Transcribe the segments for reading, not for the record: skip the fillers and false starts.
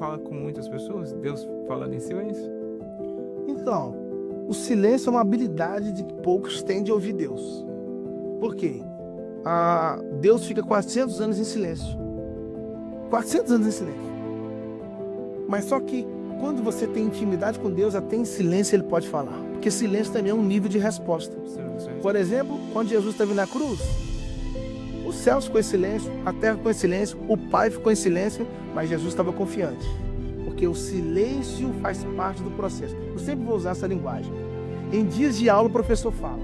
fala com muitas pessoas? Deus falando em silêncio? Então, o silêncio é uma habilidade de que poucos têm de ouvir Deus. Por quê? Deus fica 400 anos em silêncio. 400 anos em silêncio. Mas só que quando você tem intimidade com Deus, até em silêncio ele pode falar. Porque silêncio também é um nível de resposta. Por exemplo, quando Jesus esteve na cruz, o céu ficou em silêncio, a terra ficou em silêncio, o Pai ficou em silêncio, mas Jesus estava confiante. Porque o silêncio faz parte do processo. Eu sempre vou usar essa linguagem. Em dias de aula o professor fala.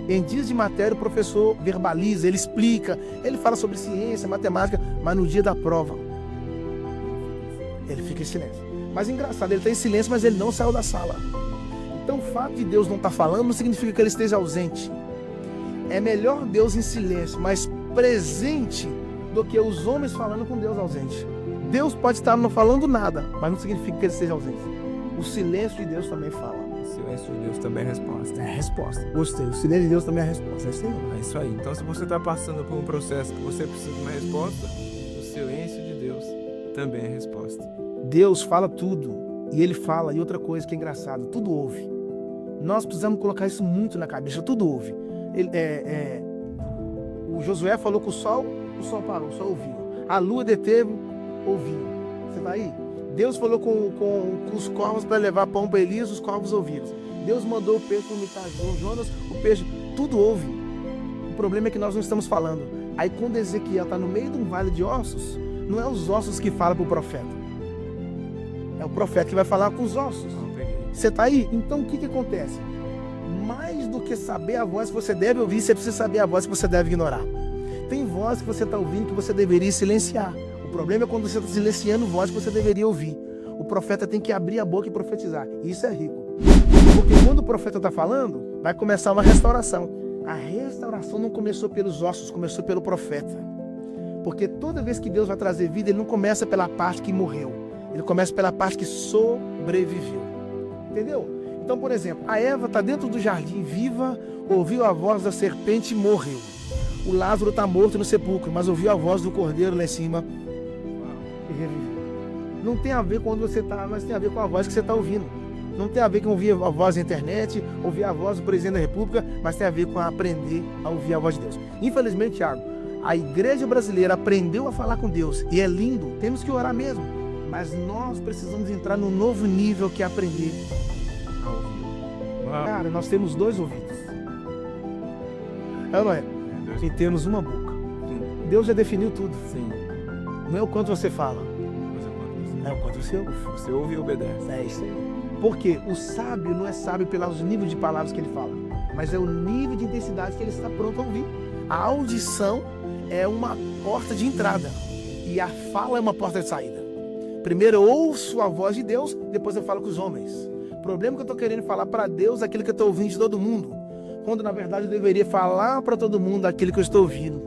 Em dias de matéria o professor verbaliza, ele explica, ele fala sobre ciência, matemática, mas no dia da prova ele fica em silêncio. Mas engraçado, ele está em silêncio, mas ele não saiu da sala. Então o fato de Deus não estar falando não significa que ele esteja ausente. É melhor Deus em silêncio, mas presente, do que os homens falando com Deus ausente. Deus pode estar não falando nada, mas não significa que ele esteja ausente. O silêncio de Deus também fala. O silêncio de Deus também é resposta. É a resposta. Gostei. O silêncio de Deus também é a resposta. É isso aí. É isso aí. Então, se você está passando por um processo que você precisa de uma resposta, o silêncio de Deus também é resposta. Deus fala tudo. E ele fala. E outra coisa que é engraçado, tudo ouve. Nós precisamos colocar isso muito na cabeça. Tudo ouve. O Josué falou com o sol parou, o sol ouviu. A lua deteve, ouviu. Você vai aí? Deus falou com os corvos para levar pão para Elias, os corvos ouviram. Deus mandou o peixe vomitar Jonas, o peixe, tudo ouve. O problema é que nós não estamos falando. Aí quando Ezequiel está no meio de um vale de ossos, não é os ossos que falam para o profeta. É o profeta que vai falar com os ossos. Você está aí? Então o que acontece? Mais do que saber a voz que você deve ouvir, você precisa saber a voz que você deve ignorar. Tem voz que você está ouvindo que você deveria silenciar. O problema é quando você está silenciando voz que você deveria ouvir. O profeta tem que abrir a boca e profetizar. Isso é rico. Porque quando o profeta está falando, vai começar uma restauração. A restauração não começou pelos ossos, começou pelo profeta. Porque toda vez que Deus vai trazer vida, ele não começa pela parte que morreu. Ele começa pela parte que sobreviveu. Entendeu? Então, por exemplo, a Eva está dentro do jardim viva, ouviu a voz da serpente e morreu. O Lázaro está morto no sepulcro, mas ouviu a voz do cordeiro lá em cima e reviveu. Não tem a ver quando você está, mas tem a ver com a voz que você está ouvindo. Não tem a ver com ouvir a voz da internet, ouvir a voz do presidente da República, mas tem a ver com aprender a ouvir a voz de Deus. Infelizmente, Thiago, a igreja brasileira aprendeu a falar com Deus e é lindo, temos que orar mesmo, mas nós precisamos entrar num novo nível que é aprender a ouvir. Cara, nós temos 2 ouvidos. É, não é? E temos uma boca. Deus já definiu tudo. Sim. Não é o quanto você fala, é o quanto você ouve. Você ouve e obedece. É isso aí. Porque o sábio não é sábio pelos níveis de palavras que ele fala, mas é o nível de intensidade que ele está pronto a ouvir. A audição é uma porta de entrada e a fala é uma porta de saída. Primeiro eu ouço a voz de Deus, depois eu falo com os homens. O problema é que eu estou querendo falar para Deus aquilo que eu estou ouvindo de todo mundo, quando na verdade eu deveria falar para todo mundo aquilo que eu estou ouvindo.